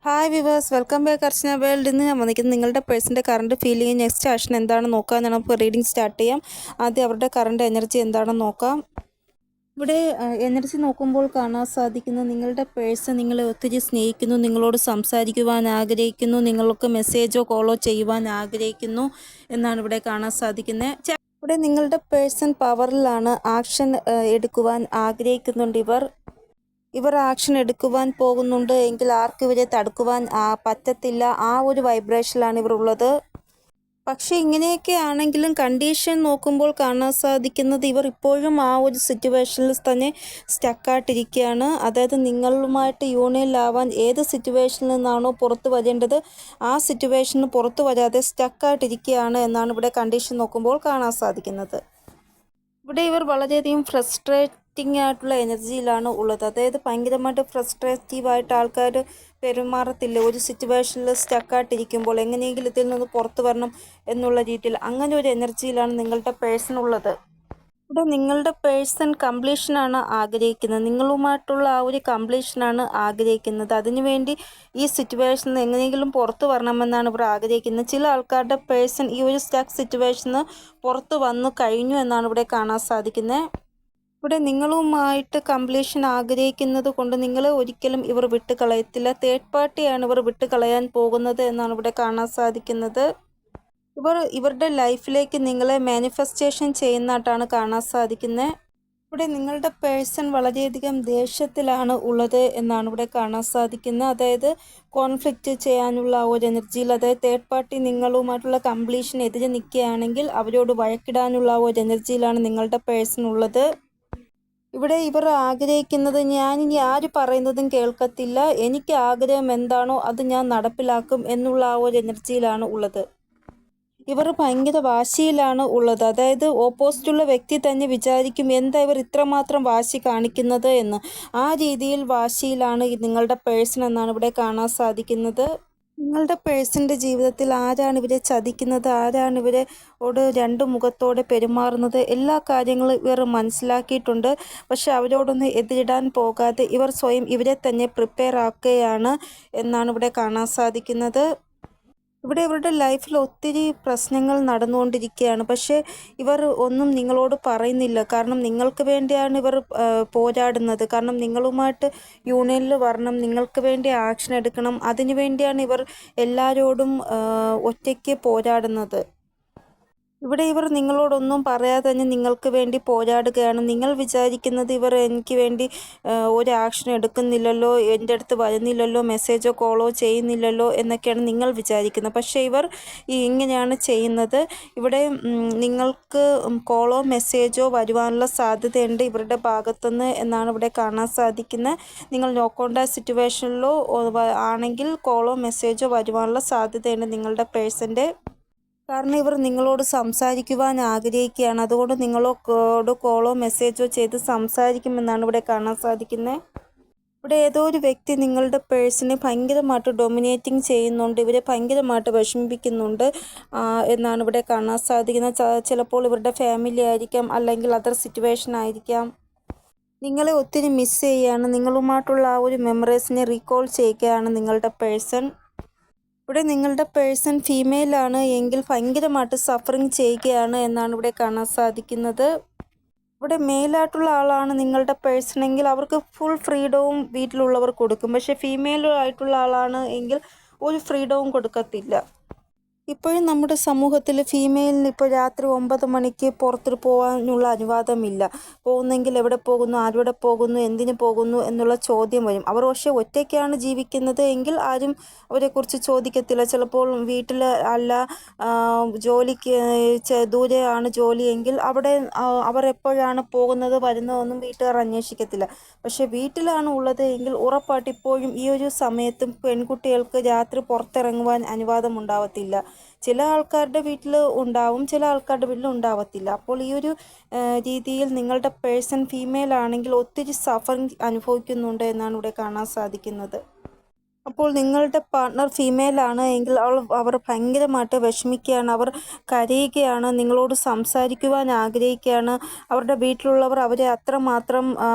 Hi viewers, welcome back അർച്ചന world. ഇന്ന് ഞാൻ വന്നിരിക്കുന്നത് നിങ്ങളുടെ പേഴ്സൻ്റെ കറണ്ട് ഫീലിംഗ് നെക്സ്റ്റ് ആക്ഷൻ എന്താണെന്ന് നോക്കാമെന്നാണ്. നമുക്ക് റീഡിംഗ് സ്റ്റാർട്ട് ചെയ്യാം. ആദ്യം അവരുടെ കറണ്ട് എനർജി എന്താണെന്ന് നോക്കാം. ഇവിടെ എനർജി നോക്കുമ്പോൾ കാണാൻ സാധിക്കുന്നത് നിങ്ങളുടെ പേഴ്സൺ നിങ്ങളെ ഒത്തിരി സ്നേഹിക്കുന്നു, നിങ്ങളോട് സംസാരിക്കുവാൻ ആഗ്രഹിക്കുന്നു, നിങ്ങൾക്ക് മെസ്സേജോ കോളോ ചെയ്യുവാൻ ആഗ്രഹിക്കുന്നു എന്നാണ് ഇവിടെ കാണാൻ സാധിക്കുന്നത്. ഇവിടെ നിങ്ങളുടെ പേഴ്സൺ പവറിലാണ്, ആക്ഷൻ എടുക്കുവാൻ ആഗ്രഹിക്കുന്നുണ്ട്. ഇവർ ആക്ഷൻ എടുക്കുവാൻ പോകുന്നുണ്ട് എങ്കിൽ ആർക്കും ഇവരെ തടുക്കുവാൻ പറ്റത്തില്ല. ആ ഒരു വൈബ്രേഷനിലാണ് ഇവർ ഉള്ളത്. പക്ഷേ ഇങ്ങനെയൊക്കെ ആണെങ്കിലും കണ്ടീഷൻ നോക്കുമ്പോൾ കാണാൻ സാധിക്കുന്നത് ഇവർ ഇപ്പോഴും ആ ഒരു സിറ്റുവേഷനിൽ തന്നെ സ്റ്റക്കായിട്ടിരിക്കുകയാണ്. അതായത് നിങ്ങളുമായിട്ട് യൂണിയനിലാവാൻ ഏത് സിറ്റുവേഷനിൽ നിന്നാണോ പുറത്തു വരേണ്ടത് ആ സിറ്റുവേഷന് പുറത്തു വരാതെ സ്റ്റക്കായിട്ടിരിക്കുകയാണ് എന്നാണ് ഇവിടെ കണ്ടീഷൻ നോക്കുമ്പോൾ കാണാൻ സാധിക്കുന്നത്. ഇവിടെ ഇവർ വളരെയധികം ഫ്രസ്ട്രേറ്റിംഗ് ആയിട്ടുള്ള എനർജിയിലാണ് ഉള്ളത്. അതായത് ഭയങ്കരമായിട്ട് ഫ്രസ്ട്രേറ്റീവായിട്ട് ആൾക്കാർ പെരുമാറത്തില്ല. ഒരു സിറ്റുവേഷനിൽ സ്റ്റക്കായിട്ടിരിക്കുമ്പോൾ എങ്ങനെയെങ്കിലും ഇതിൽ നിന്ന് പുറത്തു വരണം എന്നുള്ള രീതിയിൽ അങ്ങനെ ഒരു എനർജിയിലാണ് നിങ്ങളുടെ പേഴ്സൺ ഉള്ളത്. ഇവിടെ നിങ്ങളുടെ പേഴ്സൺ കംപ്ലീഷനാണ് ആഗ്രഹിക്കുന്നത്, നിങ്ങളുമായിട്ടുള്ള ആ ഒരു കംപ്ലീഷനാണ് ആഗ്രഹിക്കുന്നത്. അതിനുവേണ്ടി ഈ സിറ്റുവേഷനിൽ എങ്ങനെയെങ്കിലും പുറത്തു വരണമെന്നാണ് ഇവർ ആഗ്രഹിക്കുന്നത്. ചില ആൾക്കാരുടെ പേഴ്സൺ ഈ ഒരു സ്റ്റക്ക് സിറ്റുവേഷന് പുറത്തു വന്നു കഴിഞ്ഞു എന്നാണ് ഇവിടെ കാണാൻ സാധിക്കുന്നത്. ഇവിടെ നിങ്ങളുമായിട്ട് കംപ്ലീഷൻ ആഗ്രഹിക്കുന്നത് കൊണ്ട് നിങ്ങളെ ഒരിക്കലും ഇവർ വിട്ടുകളയത്തില്ല. തേർഡ് പാർട്ടിയാണ് ഇവർ വിട്ടുകളയാൻ പോകുന്നത് എന്നാണ് ഇവിടെ കാണാൻ സാധിക്കുന്നത്. ഇവരുടെ ലൈഫിലേക്ക് നിങ്ങളെ മാനിഫെസ്റ്റേഷൻ ചെയ്യുന്നതായിട്ടാണ് കാണാൻ സാധിക്കുന്നത്. ഇവിടെ നിങ്ങളുടെ പേഴ്സൺ വളരെയധികം ദേഷ്യത്തിലാണ് ഉള്ളത് എന്നാണ് ഇവിടെ കാണാൻ സാധിക്കുന്നത്. അതായത് കോൺഫ്ലിക്റ്റ് ചെയ്യാനുള്ള ഒരു എനർജിയിൽ, അതായത് തേർഡ് പാർട്ടി നിങ്ങളുമായിട്ടുള്ള കംപ്ലീഷൻ എതിരെ നിൽക്കുകയാണെങ്കിൽ അവരോട് വഴക്കിടാനുള്ള ഒരു എനർജിയിലാണ് നിങ്ങളുടെ പേഴ്സൺ ഉള്ളത്. ഇവിടെ ഇവർ ആഗ്രഹിക്കുന്നത് ഞാൻ ഇനി ആര് പറയുന്നതും കേൾക്കത്തില്ല, എനിക്ക് ആഗ്രഹം എന്താണോ അത് ഞാൻ നടപ്പിലാക്കും എന്നുള്ള ആ ഒരു എനർജിയിലാണ് ഉള്ളത്. ഇവർ ഭയങ്കര വാശിയിലാണ് ഉള്ളത്. അതായത് ഓപ്പോസിറ്റുള്ള വ്യക്തി തന്നെ വിചാരിക്കും എന്താ ഇവർ ഇത്രമാത്രം വാശി കാണിക്കുന്നത് എന്ന്. ആ രീതിയിൽ വാശിയിലാണ് നിങ്ങളുടെ പേഴ്സൺ എന്നാണ് ഇവിടെ കാണാൻ സാധിക്കുന്നത്. നിങ്ങളുടെ പേഴ്സൻ്റെ ജീവിതത്തിൽ ആരാണ് ഇവരെ ചതിക്കുന്നത്, ആരാണ് ഇവരോട് രണ്ട് മുഖത്തോടെ പെരുമാറുന്നത്, എല്ലാ കാര്യങ്ങളും ഇവർ മനസ്സിലാക്കിയിട്ടുണ്ട്. പക്ഷെ അവരോടൊന്ന് എതിരിടാൻ പോകാതെ ഇവർ സ്വയം ഇവരെ തന്നെ പ്രിപ്പയർ ആക്കുകയാണ് എന്നാണ് ഇവിടെ കാണാൻ സാധിക്കുന്നത്. ഇവിടെ ഇവരുടെ ലൈഫിൽ ഒത്തിരി പ്രശ്നങ്ങൾ നടന്നുകൊണ്ടിരിക്കുകയാണ്. പക്ഷേ ഇവർ ഒന്നും നിങ്ങളോട് പറയുന്നില്ല. കാരണം നിങ്ങൾക്ക് വേണ്ടിയാണ് ഇവർ പോരാടുന്നത്. കാരണം നിങ്ങളുമായിട്ട് യൂണിയനിൽ വരണം, നിങ്ങൾക്ക് വേണ്ടി ആക്ഷൻ എടുക്കണം, അതിനു വേണ്ടിയാണ് ഇവർ എല്ലാവരോടും ഒറ്റയ്ക്ക് പോരാടുന്നത്. ഇവിടെ ഇവർ നിങ്ങളോടൊന്നും പറയാതെ തന്നെ നിങ്ങൾക്ക് വേണ്ടി പോരാടുകയാണ്. നിങ്ങൾ വിചാരിക്കുന്നത് ഇവർ എനിക്ക് വേണ്ടി ഒരു ആക്ഷൻ എടുക്കുന്നില്ലല്ലോ, എൻ്റെ അടുത്ത് വരുന്നില്ലല്ലോ, മെസ്സേജോ കോളോ ചെയ്യുന്നില്ലല്ലോ എന്നൊക്കെയാണ് നിങ്ങൾ വിചാരിക്കുന്നത്. പക്ഷേ ഇവർ ഇങ്ങനെയാണ് ചെയ്യുന്നത്. ഇവിടെ നിങ്ങൾക്ക് കോളോ മെസ്സേജോ വരുവാനുള്ള സാധ്യതയുണ്ട് ഇവരുടെ ഭാഗത്തുനിന്ന് എന്നാണ് ഇവിടെ കാണാൻ സാധിക്കുന്നത്. നിങ്ങൾ നോ കോൺടാക്ട് സിറ്റുവേഷനിലോ ആണെങ്കിൽ കോളോ മെസ്സേജോ വരുവാനുള്ള സാധ്യതയുണ്ട് നിങ്ങളുടെ പേഴ്സൻ്റെ. കാരണം ഇവർ നിങ്ങളോട് സംസാരിക്കുവാൻ ആഗ്രഹിക്കുകയാണ്. അതുകൊണ്ട് നിങ്ങളോട് കോളോ മെസ്സേജോ ചെയ്ത് സംസാരിക്കുമെന്നാണ് ഇവിടെ കാണാൻ സാധിക്കുന്നത്. ഇവിടെ ഏതോ ഒരു വ്യക്തി നിങ്ങളുടെ പേഴ്സണെ ഭയങ്കരമായിട്ട് ഡൊമിനേറ്റിംഗ് ചെയ്യുന്നുണ്ട്, ഇവരെ ഭയങ്കരമായിട്ട് വിഷമിപ്പിക്കുന്നുണ്ട് എന്നാണ് ഇവിടെ കാണാൻ സാധിക്കുന്നത്. ചിലപ്പോൾ ഇവരുടെ ഫാമിലി ആയിരിക്കാം, അല്ലെങ്കിൽ അതർ സിറ്റുവേഷൻ ആയിരിക്കാം. നിങ്ങളെ ഒത്തിരി മിസ് ചെയ്യുകയാണ്, നിങ്ങളുമായിട്ടുള്ള ആ ഒരു മെമ്മറീസിനെ റീകോൾ ചെയ്യുകയാണ് നിങ്ങളുടെ പേഴ്സൺ. ഇവിടെ നിങ്ങളുടെ പേഴ്സൺ ഫീമെയിലാണ് എങ്കിൽ ഭയങ്കരമായിട്ട് സഫറിങ് ചെയ്യുകയാണ് എന്നാണ് ഇവിടെ കാണാൻ സാധിക്കുന്നത്. ഇവിടെ മെയിലായിട്ടുള്ള ആളാണ് നിങ്ങളുടെ പേഴ്സൺ എങ്കിൽ അവർക്ക് ഫുൾ ഫ്രീഡവും വീട്ടിലുള്ളവർ കൊടുക്കും. പക്ഷേ ഫീമെയിലായിട്ടുള്ള ആളാണ് എങ്കിൽ ഒരു ഫ്രീഡവും കൊടുക്കത്തില്ല. ഇപ്പോഴും നമ്മുടെ സമൂഹത്തിൽ ഫീമെയിലിന് ഇപ്പോൾ രാത്രി 9 മണിക്ക് പുറത്തു പോകാനുള്ള അനുവാദമില്ല. പോകുന്നെങ്കിൽ എവിടെ പോകുന്നു, ആരുടെ പോകുന്നു, എന്തിനു പോകുന്നു എന്നുള്ള ചോദ്യം വരും. അവർ പക്ഷേ ഒറ്റയ്ക്കാണ് ജീവിക്കുന്നത് എങ്കിൽ ആരും അവരെക്കുറിച്ച് ചോദിക്കത്തില്ല. ചിലപ്പോൾ വീട്ടിൽ അല്ല, ജോലിക്ക് ദൂരെയാണ് ജോലിയെങ്കിൽ അവിടെ അവർ എപ്പോഴാണ് പോകുന്നത് വരുന്നതൊന്നും വീട്ടുകാർ അന്വേഷിക്കത്തില്ല. പക്ഷേ വീട്ടിലാണ് ഉള്ളത് എങ്കിൽ ഉറപ്പായിട്ട് ഇപ്പോഴും ഈ ഒരു സമയത്തും പെൺകുട്ടികൾക്ക് രാത്രി പുറത്തിറങ്ങുവാൻ അനുവാദം ഉണ്ടാവത്തില്ല. ചില ആൾക്കാരുടെ വീട്ടിൽ ഉണ്ടാവും, ചില ആൾക്കാരുടെ വീട്ടിൽ ഉണ്ടാവത്തില്ല. അപ്പോൾ ഈ ഒരു രീതിയിൽ നിങ്ങളുടെ പേഴ്സൺ ഫീമെയിൽ ആണെങ്കിൽ ഒത്തിരി സഫറിങ് അനുഭവിക്കുന്നുണ്ട് എന്നാണ് ഇവിടെ കാണാൻ സാധിക്കുന്നത്. അപ്പോൾ നിങ്ങളുടെ പാർട്ട്ണർ ഫീമെയിൽ ആണ് എങ്കിൽ അവർ ഭയങ്കരമായിട്ട് വിഷമിക്കുകയാണ്, അവർ കരയുകയാണ്, നിങ്ങളോട് സംസാരിക്കുവാൻ ആഗ്രഹിക്കുകയാണ്. അവരുടെ വീട്ടിലുള്ളവർ അവരെ അത്രമാത്രം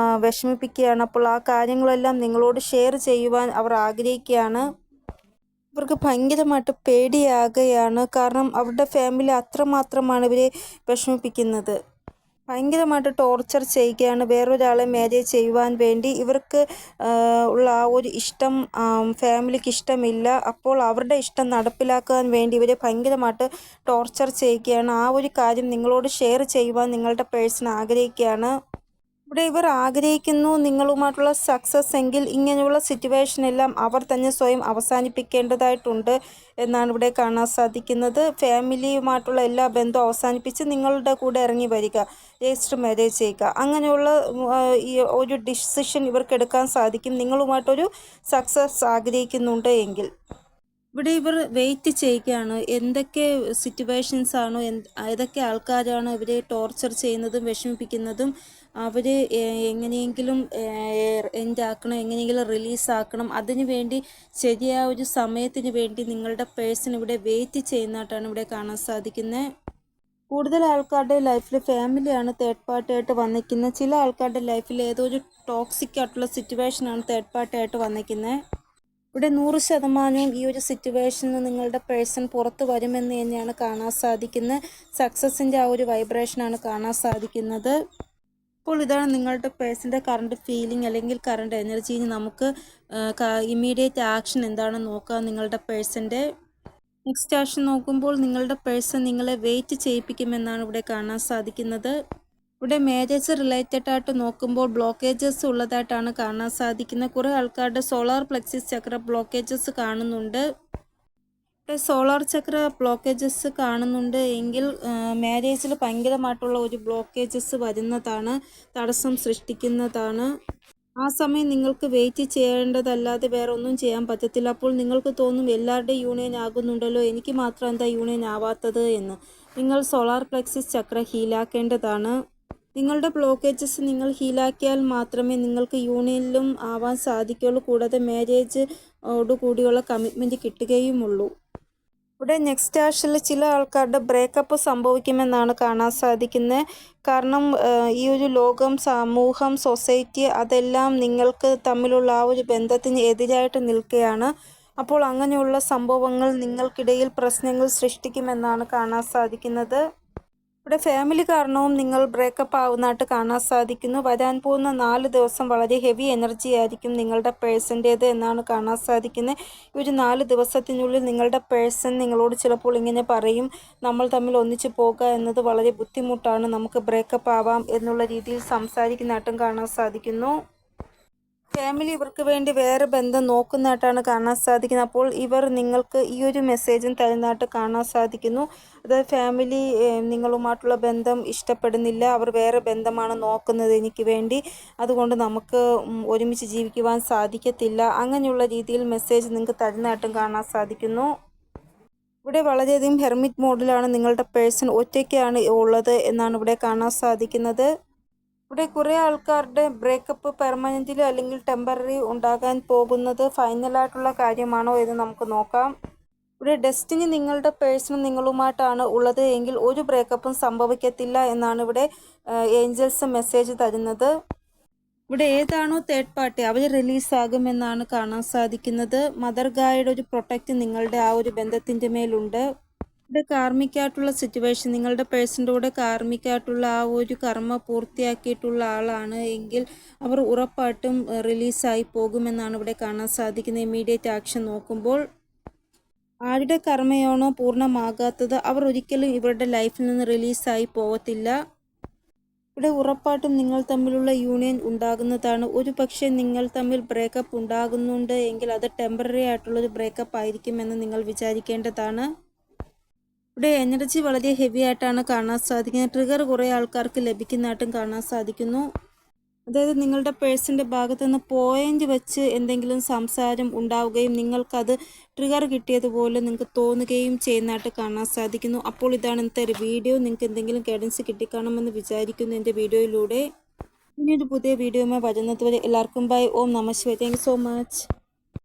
വിഷമിപ്പിക്കുകയാണ്. അപ്പോൾ ആ കാര്യങ്ങളെല്ലാം നിങ്ങളോട് ഷെയർ ചെയ്യുവാൻ അവർ ആഗ്രഹിക്കുകയാണ്. ഇവർക്ക് ഭയങ്കരമായിട്ട് പേടിയാകുകയാണ്. കാരണം അവരുടെ ഫാമിലി അത്രമാത്രമാണ് ഇവരെ വിഷമിപ്പിക്കുന്നത്. ഭയങ്കരമായിട്ട് ടോർച്ചർ ചെയ്യുകയാണ് വേറൊരാളെ മാരേജ് ചെയ്യുവാൻ വേണ്ടി. ഇവർക്ക് ഉള്ള ആ ഒരു ഇഷ്ടം ഫാമിലിക്ക് ഇഷ്ടമില്ല. അപ്പോൾ അവരുടെ ഇഷ്ടം നടപ്പിലാക്കാൻ വേണ്ടി ഇവരെ ഭയങ്കരമായിട്ട് ടോർച്ചർ ചെയ്യുകയാണ്. ആ ഒരു കാര്യം നിങ്ങളോട് ഷെയർ ചെയ്യുവാൻ നിങ്ങളുടെ പേഴ്സൺ ആഗ്രഹിക്കുകയാണ്. ഇവിടെ ഇവർ ആഗ്രഹിക്കുന്നു നിങ്ങളുമായിട്ടുള്ള സക്സസ് എങ്കിൽ ഇങ്ങനെയുള്ള സിറ്റുവേഷനെല്ലാം അവർ തന്നെ സ്വയം അവസാനിപ്പിക്കേണ്ടതായിട്ടുണ്ട് എന്നാണ് ഇവിടെ കാണാൻ സാധിക്കുന്നത്. ഫാമിലിയുമായിട്ടുള്ള എല്ലാ ബന്ധവും അവസാനിപ്പിച്ച് നിങ്ങളുടെ കൂടെ ഇറങ്ങി വരിക, രജിസ്റ്റർ മാരേജ് ചെയ്യുക, അങ്ങനെയുള്ള ഈ ഒരു ഡിസിഷൻ ഇവർക്ക് എടുക്കാൻ സാധിക്കും നിങ്ങളുമായിട്ടൊരു സക്സസ് ആഗ്രഹിക്കുന്നുണ്ട് എങ്കിൽ. ഇവിടെ ഇവർ വെയിറ്റ് ചെയ്യുകയാണ് എന്തൊക്കെ സിറ്റുവേഷൻസ് ആണോ, ഏതൊക്കെ ആൾക്കാരാണ് ഇവരെ ടോർച്ചർ ചെയ്യുന്നതും വിഷമിപ്പിക്കുന്നതും അവർ എങ്ങനെയെങ്കിലും എൻഡാക്കണം, എങ്ങനെയെങ്കിലും റിലീസാക്കണം. അതിനു വേണ്ടി ശരിയായ ഒരു സമയത്തിന് വേണ്ടി നിങ്ങളുടെ പേഴ്സൺ ഇവിടെ വെയിറ്റ് ചെയ്യുന്നതായിട്ടാണ് ഇവിടെ കാണാൻ സാധിക്കുന്നത്. കൂടുതൽ ആൾക്കാരുടെ ലൈഫിൽ ഫാമിലിയാണ് തേർഡ് പാർട്ടിയായിട്ട് വന്നിരിക്കുന്നത്. ചില ആൾക്കാരുടെ ലൈഫിൽ ഏതോ ഒരു ടോക്സിക് ആയിട്ടുള്ള സിറ്റുവേഷനാണ് തേർഡ് പാർട്ടിയായിട്ട് വന്നിരിക്കുന്നത്. ഇവിടെ 100% ഈ ഒരു സിറ്റുവേഷനിൽ നിങ്ങളുടെ പേഴ്സൺ പുറത്ത് വരുമെന്ന് തന്നെയാണ് കാണാൻ സാധിക്കുന്നത്. സക്സസിൻ്റെ ആ ഒരു വൈബ്രേഷനാണ് കാണാൻ സാധിക്കുന്നത്. അപ്പോൾ ഇതാണ് നിങ്ങളുടെ പേഴ്സൻ്റെ കറണ്ട് ഫീലിംഗ് അല്ലെങ്കിൽ കറണ്ട് എനർജി. നമുക്ക് ഇമ്മീഡിയറ്റ് ആക്ഷൻ എന്താണെന്ന് നോക്കാം. നിങ്ങളുടെ പേഴ്സൻ്റെ നെക്സ്റ്റ് ആക്ഷൻ നോക്കുമ്പോൾ നിങ്ങളുടെ പേഴ്സൺ നിങ്ങളെ വെയിറ്റ് ചെയ്യിപ്പിക്കുമെന്നാണ് ഇവിടെ കാണാൻ സാധിക്കുന്നത്. ഇവിടെ മാരേജ് റിലേറ്റഡ് ആയിട്ട് നോക്കുമ്പോൾ ബ്ലോക്കേജസ് ഉള്ളതായിട്ടാണ് കാണാൻ സാധിക്കുന്നത്. കുറേ ആൾക്കാരുടെ സോളാർ പ്ലെക്സിസ് ചക്ര ബ്ലോക്കേജസ് കാണുന്നുണ്ട്. ഇവിടെ സോളാർ ചക്ര ബ്ലോക്കേജസ് കാണുന്നുണ്ട് എങ്കിൽ മാരേജിൽ ഭയങ്കരമായിട്ടുള്ള ഒരു ബ്ലോക്കേജസ് വരുന്നതാണ്, തടസ്സം സൃഷ്ടിക്കുന്നതാണ്. ആ സമയം നിങ്ങൾക്ക് വെയിറ്റ് ചെയ്യേണ്ടതല്ലാതെ വേറെ ഒന്നും ചെയ്യാൻ പറ്റത്തില്ല. അപ്പോൾ നിങ്ങൾക്ക് തോന്നും എല്ലാവരുടെയും യൂണിയൻ ആകുന്നുണ്ടല്ലോ, എനിക്ക് മാത്രം എന്താ യൂണിയൻ ആവാത്തത് എന്ന്. നിങ്ങൾ സോളാർ പ്ലെക്സിസ് ചക്ര ഹീലാക്കേണ്ടതാണ്. നിങ്ങളുടെ ബ്ലോക്കേജസ് നിങ്ങൾ ഹീലാക്കിയാൽ മാത്രമേ നിങ്ങൾക്ക് യൂണിയനിലും ആവാൻ സാധിക്കുകയുള്ളൂ. കൂടാതെ മാരേജോടുകൂടിയുള്ള കമ്മിറ്റ്മെൻറ്റ് കിട്ടുകയുമുള്ളൂ. ഇവിടെ നെക്സ്റ്റ് ആഷിൽ ചില ആൾക്കാരുടെ ബ്രേക്കപ്പ് സംഭവിക്കുമെന്നാണ് കാണാൻ സാധിക്കുന്നത്. കാരണം ഈ ഒരു ലോകം, സമൂഹം, സൊസൈറ്റി അതെല്ലാം നിങ്ങൾക്ക് തമ്മിലുള്ള ആ ഒരു ബന്ധത്തിന് എതിരായിട്ട് നിൽക്കുകയാണ്. അപ്പോൾ അങ്ങനെയുള്ള സംഭവങ്ങൾ നിങ്ങൾക്കിടയിൽ പ്രശ്നങ്ങൾ സൃഷ്ടിക്കുമെന്നാണ് കാണാൻ സാധിക്കുന്നത്. ഇവിടെ ഫാമിലി കാരണവും നിങ്ങൾ ബ്രേക്കപ്പ് ആവുന്നതായിട്ട് കാണാൻ സാധിക്കുന്നു. വരാൻ പോകുന്ന 4 ദിവസം വളരെ ഹെവി എനർജി ആയിരിക്കും നിങ്ങളുടെ പേഴ്സൻ്റേത് എന്നാണ് കാണാൻ സാധിക്കുന്നത്. ഈ ഒരു 4 ദിവസത്തിനുള്ളിൽ നിങ്ങളുടെ പേഴ്സൺ നിങ്ങളോട് ചിലപ്പോൾ ഇങ്ങനെ പറയും, നമ്മൾ തമ്മിൽ ഒന്നിച്ചു പോകുക എന്നത് വളരെ ബുദ്ധിമുട്ടാണ്, നമുക്ക് ബ്രേക്കപ്പ് ആവാം എന്നുള്ള രീതിയിൽ സംസാരിക്കുന്നതായിട്ടും കാണാൻ സാധിക്കുന്നു. ഫാമിലി ഇവർക്ക് വേണ്ടി വേറെ ബന്ധം നോക്കുന്നതായിട്ടാണ് കാണാൻ സാധിക്കുന്നത്. അപ്പോൾ ഇവർ നിങ്ങൾക്ക് ഈ ഒരു മെസ്സേജും തരുന്നതായിട്ട് കാണാൻ സാധിക്കുന്നു. അതായത് ഫാമിലി നിങ്ങളുമായിട്ടുള്ള ബന്ധം ഇഷ്ടപ്പെടുന്നില്ല, അവർ വേറെ ബന്ധമാണ് നോക്കുന്നത് എനിക്ക് വേണ്ടി, അതുകൊണ്ട് നമുക്ക് ഒരുമിച്ച് ജീവിക്കുവാൻ സാധിക്കത്തില്ല, അങ്ങനെയുള്ള രീതിയിൽ മെസ്സേജ് നിങ്ങൾക്ക് തരുന്നതായിട്ടും കാണാൻ സാധിക്കുന്നു. ഇവിടെ വളരെയധികം ഹെർമിറ്റ് മോഡിലാണ് നിങ്ങളുടെ പേഴ്സൺ, ഒറ്റയ്ക്കാണ് ഉള്ളത് എന്നാണ് ഇവിടെ കാണാൻ സാധിക്കുന്നത്. ഇവിടെ കുറേ ആൾക്കാരുടെ ബ്രേക്കപ്പ് പെർമനൻ്റ്ലി അല്ലെങ്കിൽ ടെമ്പററി ഉണ്ടാകാൻ പോകുന്നത് ഫൈനലായിട്ടുള്ള കാര്യമാണോ എന്ന് നമുക്ക് നോക്കാം. ഇവിടെ ഡെസ്റ്റിനി നിങ്ങളുടെ പേഴ്സണും നിങ്ങളുമായിട്ടാണ് ഉള്ളത് എങ്കിൽ ഒരു ബ്രേക്കപ്പും സംഭവിക്കത്തില്ല എന്നാണ് ഇവിടെ ഏഞ്ചൽസ് മെസ്സേജ് തരുന്നത്. ഇവിടെ ഏതാണോ തേർഡ് പാർട്ടി അവർ റിലീസാകുമെന്നാണ് കാണാൻ സാധിക്കുന്നത്. മദർ ഗായുടെ ഒരു പ്രൊട്ടക്റ്റ് നിങ്ങളുടെ ആ ഒരു ബന്ധത്തിൻ്റെ മേലുണ്ട്. ഇവിടെ കാർമിക്കായിട്ടുള്ള സിറ്റുവേഷൻ, നിങ്ങളുടെ പേഴ്സൻ്റെ കൂടെ കാർമിക്കായിട്ടുള്ള ആ ഒരു കർമ്മ പൂർത്തിയാക്കിയിട്ടുള്ള ആളാണ് എങ്കിൽ അവർ ഉറപ്പായിട്ടും റിലീസായി പോകുമെന്നാണ് ഇവിടെ കാണാൻ സാധിക്കുന്നത്. ഇമ്മീഡിയറ്റ് ആക്ഷൻ നോക്കുമ്പോൾ ആരുടെ കർമ്മയാണോ പൂർണ്ണമാകാത്തത് അവർ ഒരിക്കലും ഇവരുടെ ലൈഫിൽ നിന്ന് റിലീസായി പോകത്തില്ല. ഇവിടെ ഉറപ്പായിട്ടും നിങ്ങൾ തമ്മിലുള്ള യൂണിയൻ ഉണ്ടാകുന്നതാണ്. ഒരു പക്ഷേ നിങ്ങൾ തമ്മിൽ ബ്രേക്കപ്പ് ഉണ്ടാകുന്നുണ്ട് എങ്കിൽ അത് ടെമ്പററി ആയിട്ടുള്ളൊരു ബ്രേക്കപ്പ് ആയിരിക്കുമെന്ന് നിങ്ങൾ വിചാരിക്കേണ്ടതാണ്. ഇവിടെ എനർജി വളരെ ഹെവി ആയിട്ടാണ് കാണാൻ സാധിക്കുന്നത്. ട്രിഗർ കുറേ ആൾക്കാർക്ക് ലഭിക്കുന്നതായിട്ടും കാണാൻ സാധിക്കുന്നു. അതായത് നിങ്ങളുടെ പേഴ്സൻ്റെ ഭാഗത്തു നിന്ന് പോയിന്റ് വെച്ച് എന്തെങ്കിലും സംസാരം ഉണ്ടാവുകയും നിങ്ങൾക്കത് ട്രിഗർ കിട്ടിയതുപോലെ നിങ്ങൾക്ക് തോന്നുകയും ചെയ്യുന്നതായിട്ട് കാണാൻ സാധിക്കുന്നു. അപ്പോൾ ഇതാണ് ഇന്നത്തെ ഒരു വീഡിയോ. നിങ്ങൾക്ക് എന്തെങ്കിലും ഗൈഡൻസ് കിട്ടിക്കാണുമെന്ന് വിചാരിക്കുന്നു എൻ്റെ വീഡിയോയിലൂടെ. ഇനിയൊരു പുതിയ വീഡിയോയുമായി വരുന്നതുവരെ എല്ലാവർക്കും ബൈ. ഓം നമഃ ശിവായ. Thank you so much.